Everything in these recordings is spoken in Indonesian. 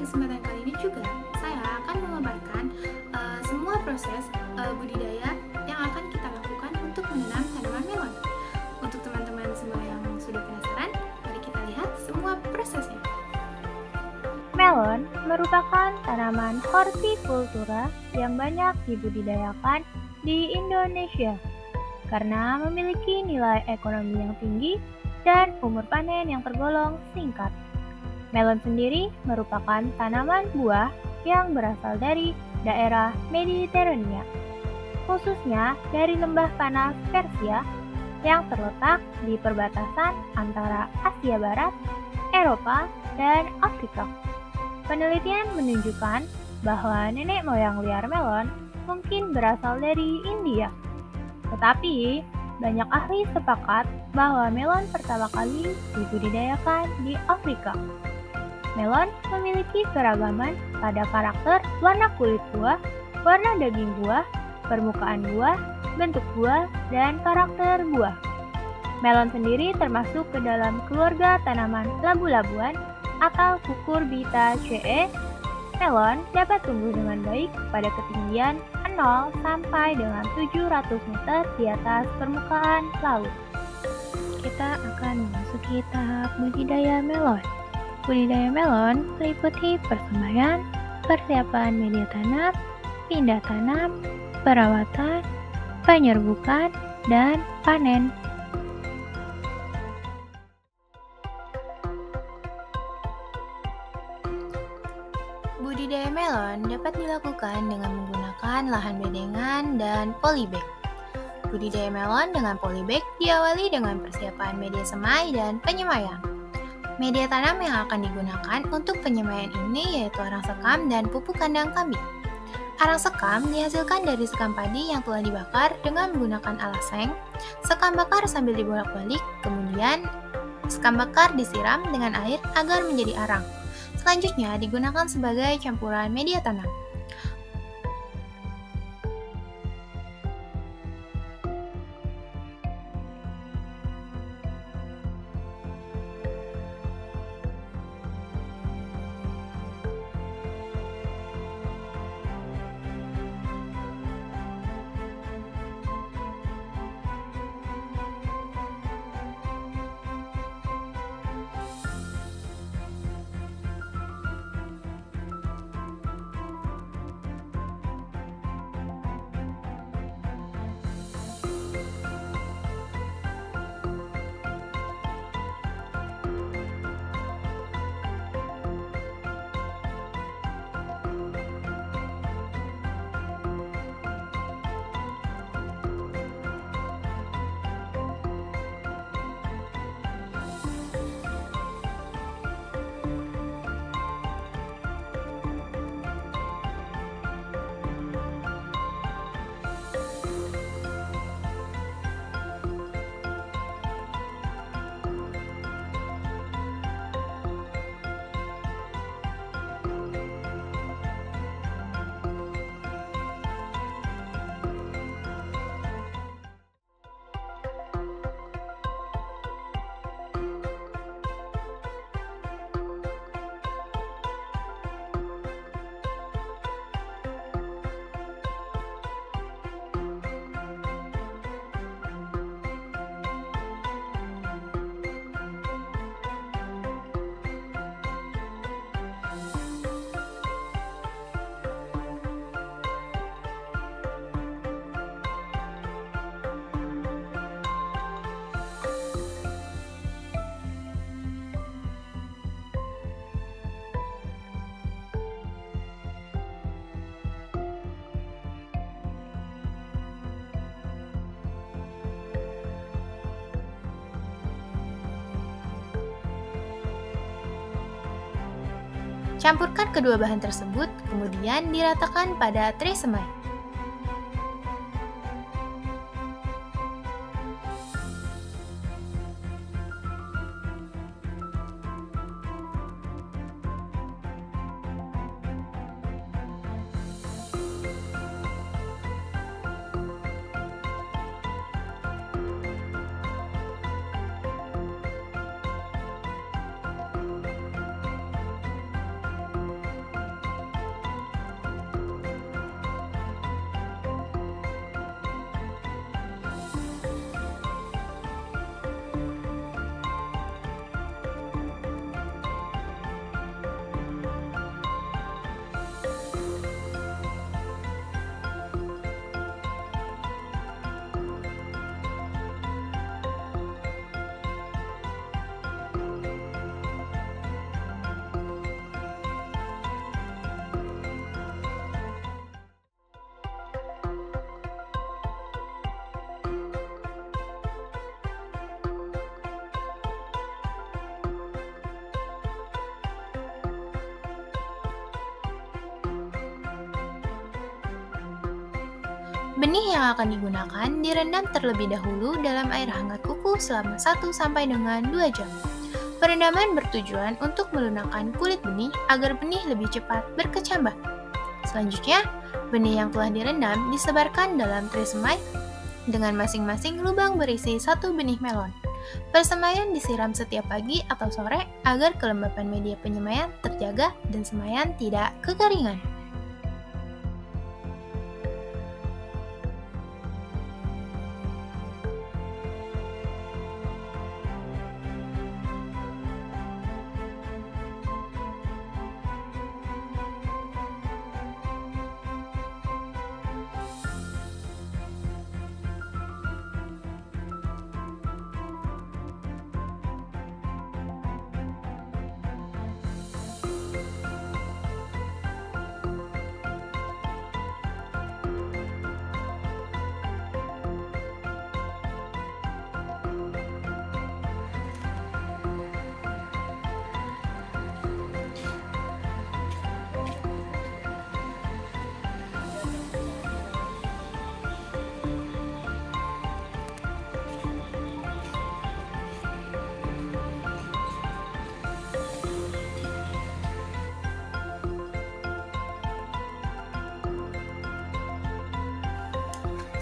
kesempatan kali ini juga saya akan memaparkan semua proses budidaya yang akan kita lakukan untuk menanam tanaman melon. Untuk teman-teman semua yang sudah penasaran, mari kita lihat semua prosesnya. Melon merupakan tanaman hortikultura yang banyak dibudidayakan di Indonesia karena memiliki nilai ekonomi yang tinggi dan umur panen yang tergolong singkat. Melon sendiri merupakan tanaman buah yang berasal dari daerah Mediterania, khususnya dari lembah panas Persia yang terletak di perbatasan antara Asia Barat, Eropa, dan Afrika. Penelitian menunjukkan bahwa nenek moyang liar melon mungkin berasal dari India. Tetapi, banyak ahli sepakat bahwa melon pertama kali dibudidayakan di Afrika. Melon memiliki keragaman pada karakter warna kulit buah, warna daging buah, permukaan buah, bentuk buah, dan karakter buah. Melon sendiri termasuk ke dalam keluarga tanaman labu-labuan atau Cucurbitaceae. Melon dapat tumbuh dengan baik pada ketinggian 0 sampai dengan 700 meter di atas permukaan laut. Kita akan memasuki tahap budidaya melon. Budidaya melon meliputi persemaian, persiapan media tanam, pindah tanam, perawatan, penyerbukan, dan panen. Budidaya melon dapat dilakukan dengan menggunakan lahan bedengan dan polybag. Budidaya melon dengan polybag diawali dengan persiapan media semai dan penyemaian. Media tanam yang akan digunakan untuk penyemaian ini yaitu arang sekam dan pupuk kandang kambing. Arang sekam dihasilkan dari sekam padi yang telah dibakar dengan menggunakan alas seng. Sekam bakar sambil dibolak-balik, kemudian sekam bakar disiram dengan air agar menjadi arang. Selanjutnya digunakan sebagai campuran media tanam. Campurkan kedua bahan tersebut, kemudian diratakan pada tray semai. Benih yang akan digunakan direndam terlebih dahulu dalam air hangat kuku selama 1 sampai 2 jam. Perendaman bertujuan untuk melunakkan kulit benih agar benih lebih cepat berkecambah. Selanjutnya, benih yang telah direndam disebarkan dalam tray semai dengan masing-masing lubang berisi 1 benih melon. Persemaian disiram setiap pagi atau sore agar kelembapan media penyemaian terjaga dan semaian tidak kekeringan.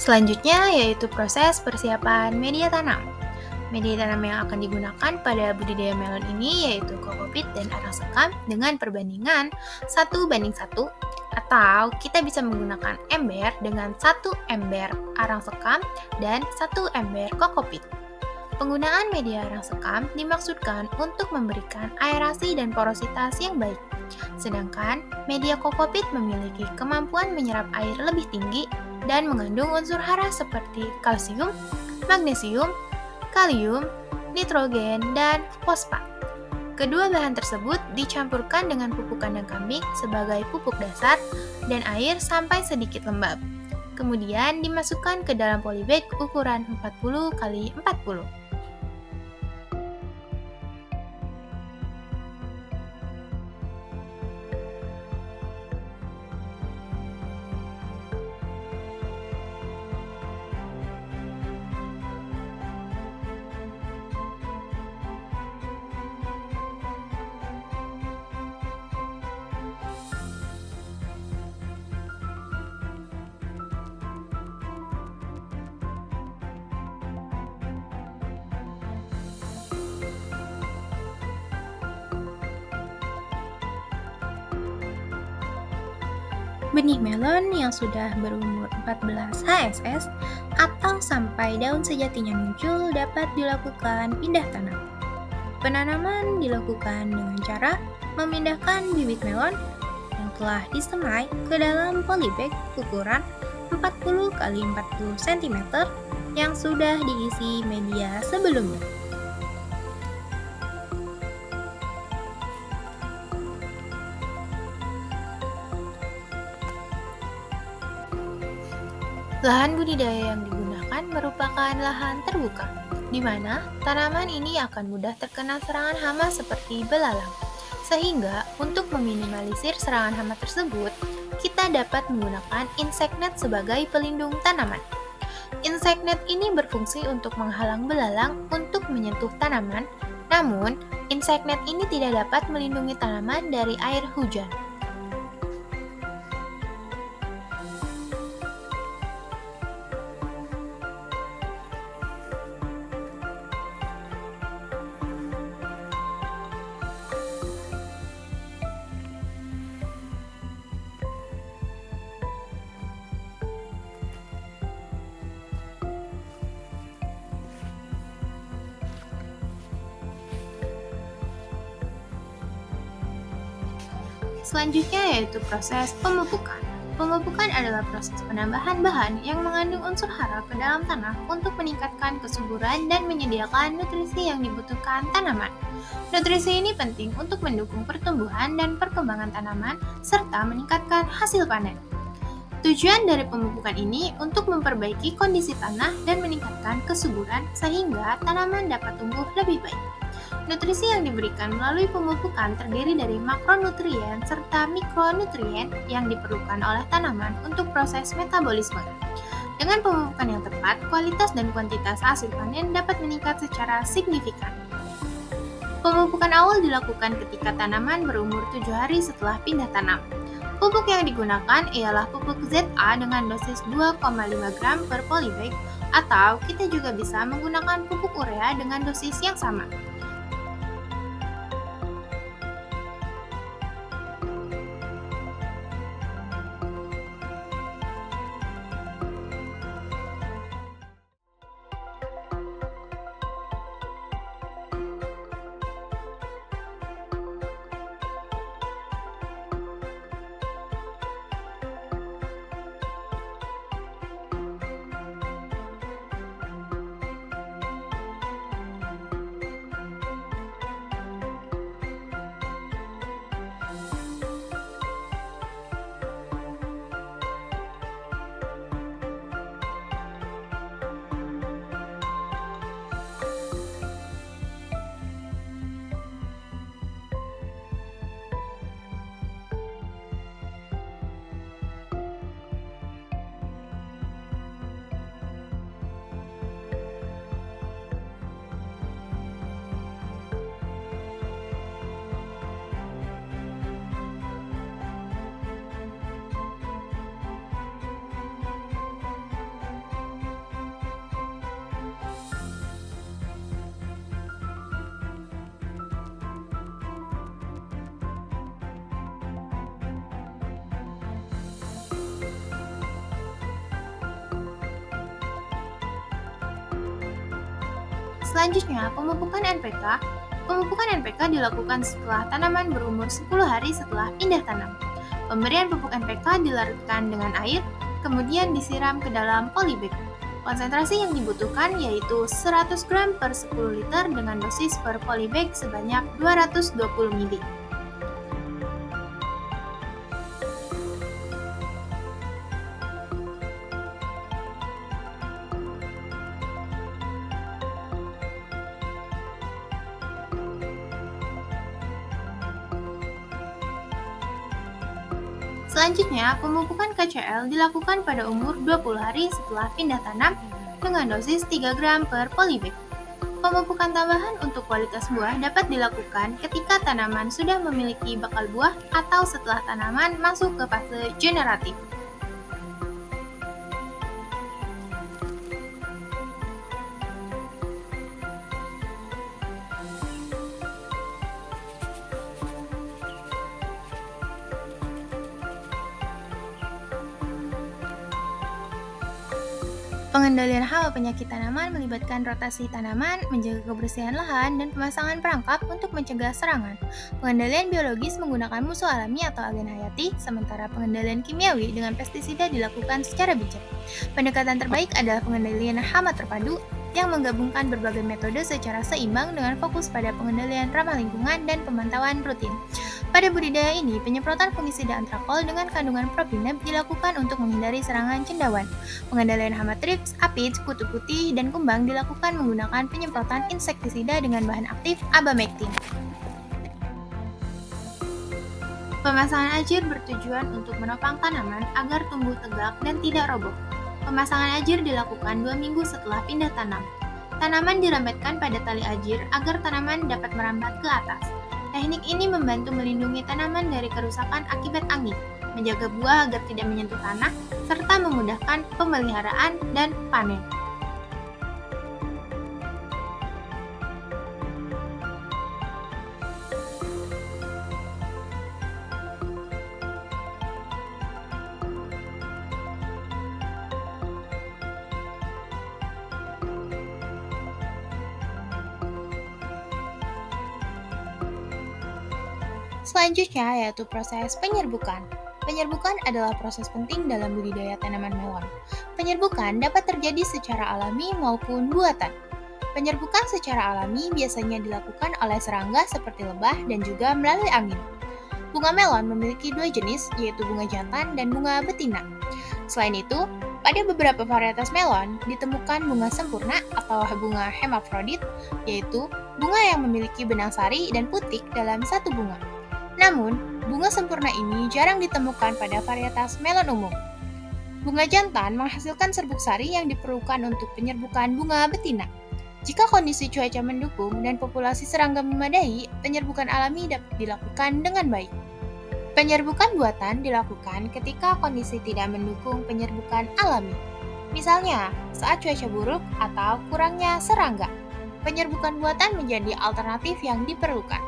Selanjutnya yaitu proses persiapan media tanam. Media tanam yang akan digunakan pada budidaya melon ini yaitu kokopit dan arang sekam dengan perbandingan 1:1, atau kita bisa menggunakan ember dengan 1 ember arang sekam dan 1 ember kokopit. Penggunaan media arang sekam dimaksudkan untuk memberikan aerasi dan porositas yang baik. Sedangkan media kokopit memiliki kemampuan menyerap air lebih tinggi dan mengandung unsur hara seperti kalsium, magnesium, kalium, nitrogen, dan fosfat. Kedua bahan tersebut dicampurkan dengan pupuk kandang kambing sebagai pupuk dasar dan air sampai sedikit lembab. Kemudian dimasukkan ke dalam polybag ukuran 40 x 40. Benih melon yang sudah berumur 14 HSS atau sampai daun sejatinya muncul dapat dilakukan pindah tanam. Penanaman dilakukan dengan cara memindahkan bibit melon yang telah disemai ke dalam polybag ukuran 40 x 40 cm yang sudah diisi media sebelumnya. Lahan budidaya yang digunakan merupakan lahan terbuka, di mana tanaman ini akan mudah terkena serangan hama seperti belalang. Sehingga, untuk meminimalisir serangan hama tersebut, kita dapat menggunakan insect net sebagai pelindung tanaman. Insect net ini berfungsi untuk menghalang belalang untuk menyentuh tanaman, namun insect net ini tidak dapat melindungi tanaman dari air hujan. Selanjutnya yaitu proses pemupukan. Pemupukan adalah proses penambahan bahan yang mengandung unsur hara ke dalam tanah untuk meningkatkan kesuburan dan menyediakan nutrisi yang dibutuhkan tanaman. Nutrisi ini penting untuk mendukung pertumbuhan dan perkembangan tanaman serta meningkatkan hasil panen. Tujuan dari pemupukan ini untuk memperbaiki kondisi tanah dan meningkatkan kesuburan sehingga tanaman dapat tumbuh lebih baik. Nutrisi yang diberikan melalui pemupukan terdiri dari makronutrien serta mikronutrien yang diperlukan oleh tanaman untuk proses metabolisme. Dengan pemupukan yang tepat, kualitas dan kuantitas hasil panen dapat meningkat secara signifikan. Pemupukan awal dilakukan ketika tanaman berumur 7 hari setelah pindah tanam. Pupuk yang digunakan ialah pupuk ZA dengan dosis 2,5 gram per polybag, atau kita juga bisa menggunakan pupuk urea dengan dosis yang sama. Selanjutnya, pemupukan NPK. Pemupukan NPK dilakukan setelah tanaman berumur 10 hari setelah pindah tanam. Pemberian pupuk NPK dilarutkan dengan air, kemudian disiram ke dalam polybag. Konsentrasi yang dibutuhkan yaitu 100 gram per 10 liter dengan dosis per polybag sebanyak 220 ml. Selanjutnya, pemupukan KCL dilakukan pada umur 20 hari setelah pindah tanam dengan dosis 3 gram per polybag. Pemupukan tambahan untuk kualitas buah dapat dilakukan ketika tanaman sudah memiliki bakal buah atau setelah tanaman masuk ke fase generatif. Pengendalian hama penyakit tanaman melibatkan rotasi tanaman, menjaga kebersihan lahan, dan pemasangan perangkap untuk mencegah serangan. Pengendalian biologis menggunakan musuh alami atau agen hayati, sementara pengendalian kimiawi dengan pestisida dilakukan secara bijak. Pendekatan terbaik adalah pengendalian hama terpadu yang menggabungkan berbagai metode secara seimbang dengan fokus pada pengendalian ramah lingkungan dan pemantauan rutin. Pada budidaya ini, penyemprotan fungisida antrakol dengan kandungan propineb dilakukan untuk menghindari serangan cendawan. Pengendalian hama trips, aphids, kutu putih, dan kumbang dilakukan menggunakan penyemprotan insektisida dengan bahan aktif abamectin. Pemasangan ajir bertujuan untuk menopang tanaman agar tumbuh tegak dan tidak roboh. Pemasangan ajir dilakukan 2 minggu setelah pindah tanam. Tanaman dirembetkan pada tali ajir agar tanaman dapat merambat ke atas. Teknik ini membantu melindungi tanaman dari kerusakan akibat angin, menjaga buah agar tidak menyentuh tanah, serta memudahkan pemeliharaan dan panen. Selanjutnya yaitu proses penyerbukan. Penyerbukan adalah proses penting dalam budidaya tanaman melon. Penyerbukan dapat terjadi secara alami maupun buatan. Penyerbukan secara alami biasanya dilakukan oleh serangga seperti lebah dan juga melalui angin. Bunga melon memiliki 2 jenis, yaitu bunga jantan dan bunga betina. Selain itu, pada beberapa varietas melon ditemukan bunga sempurna atau bunga hermafrodit, yaitu bunga yang memiliki benang sari dan putik dalam satu bunga. Namun, bunga sempurna ini jarang ditemukan pada varietas melon umum. Bunga jantan menghasilkan serbuk sari yang diperlukan untuk penyerbukan bunga betina. Jika kondisi cuaca mendukung dan populasi serangga memadai, penyerbukan alami dapat dilakukan dengan baik. Penyerbukan buatan dilakukan ketika kondisi tidak mendukung penyerbukan alami. Misalnya, saat cuaca buruk atau kurangnya serangga. Penyerbukan buatan menjadi alternatif yang diperlukan.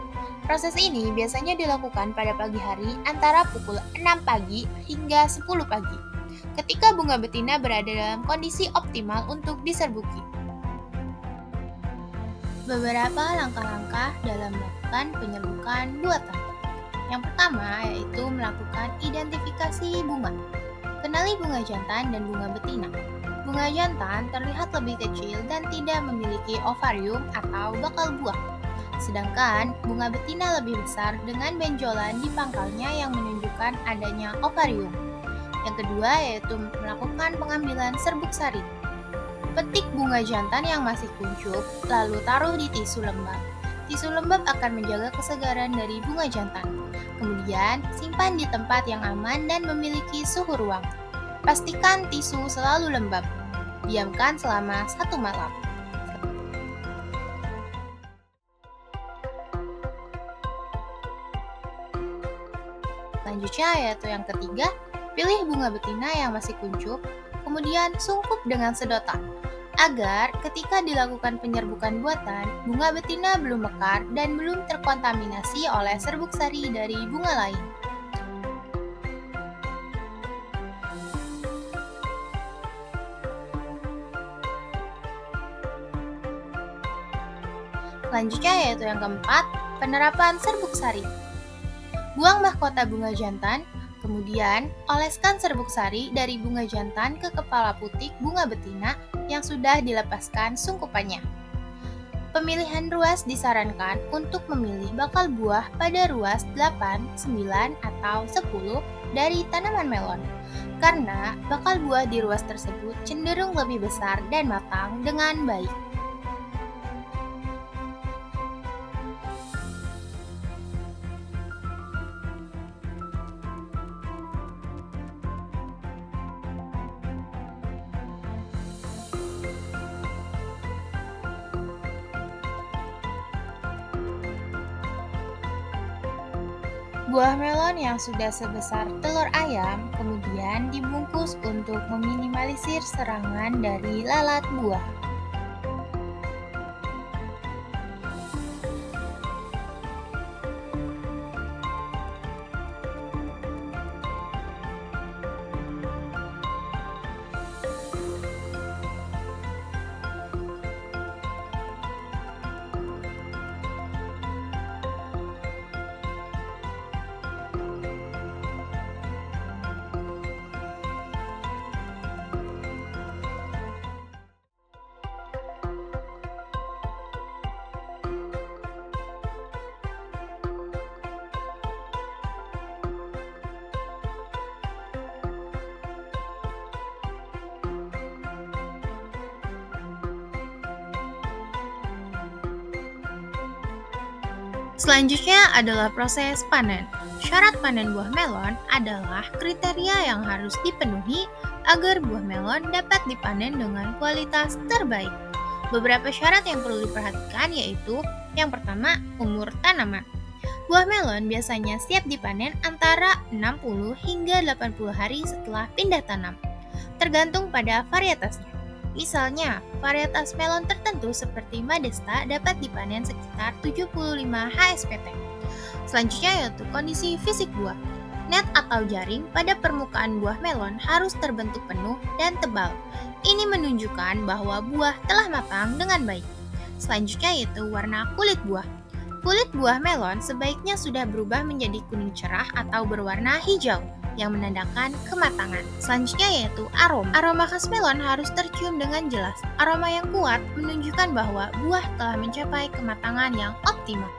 Proses ini biasanya dilakukan pada pagi hari antara pukul 6 pagi hingga 10 pagi, ketika bunga betina berada dalam kondisi optimal untuk diserbuki. Beberapa langkah-langkah dalam melakukan penyerbukan buatan. Yang pertama yaitu melakukan identifikasi bunga. Kenali bunga jantan dan bunga betina. Bunga jantan terlihat lebih kecil dan tidak memiliki ovarium atau bakal buah. Sedangkan bunga betina lebih besar dengan benjolan di pangkalnya yang menunjukkan adanya ovarium. Yang kedua yaitu melakukan pengambilan serbuk sari. Petik bunga jantan yang masih kuncup, lalu taruh di tisu lembab. Tisu lembab akan menjaga kesegaran dari bunga jantan. Kemudian, simpan di tempat yang aman dan memiliki suhu ruang. Pastikan tisu selalu lembab. Diamkan selama 1 malam. Selanjutnya yaitu yang ketiga, pilih bunga betina yang masih kuncup, kemudian sungkup dengan sedotan, agar ketika dilakukan penyerbukan buatan, bunga betina belum mekar dan belum terkontaminasi oleh serbuk sari dari bunga lain. Selanjutnya yaitu yang keempat, penerapan serbuk sari. Buang mahkota bunga jantan, kemudian oleskan serbuk sari dari bunga jantan ke kepala putik bunga betina yang sudah dilepaskan sungkupannya. Pemilihan ruas disarankan untuk memilih bakal buah pada ruas 8, 9, atau 10 dari tanaman melon, karena bakal buah di ruas tersebut cenderung lebih besar dan matang dengan baik. Buah melon yang sudah sebesar telur ayam kemudian dibungkus untuk meminimalisir serangan dari lalat buah. Selanjutnya adalah proses panen. Syarat panen buah melon adalah kriteria yang harus dipenuhi agar buah melon dapat dipanen dengan kualitas terbaik. Beberapa syarat yang perlu diperhatikan yaitu yang pertama, umur tanaman. Buah melon biasanya siap dipanen antara 60 hingga 80 hari setelah pindah tanam, tergantung pada varietasnya. Misalnya, varietas melon tertentu seperti Madesta dapat dipanen sekitar 75 HSPT. Selanjutnya yaitu kondisi fisik buah. Net atau jaring pada permukaan buah melon harus terbentuk penuh dan tebal. Ini menunjukkan bahwa buah telah matang dengan baik. Selanjutnya yaitu warna kulit buah. Kulit buah melon sebaiknya sudah berubah menjadi kuning cerah atau berwarna hijau, yang menandakan kematangan. Selanjutnya yaitu aroma. Aroma khas melon harus tercium dengan jelas. Aroma yang kuat menunjukkan bahwa buah telah mencapai kematangan yang optimal.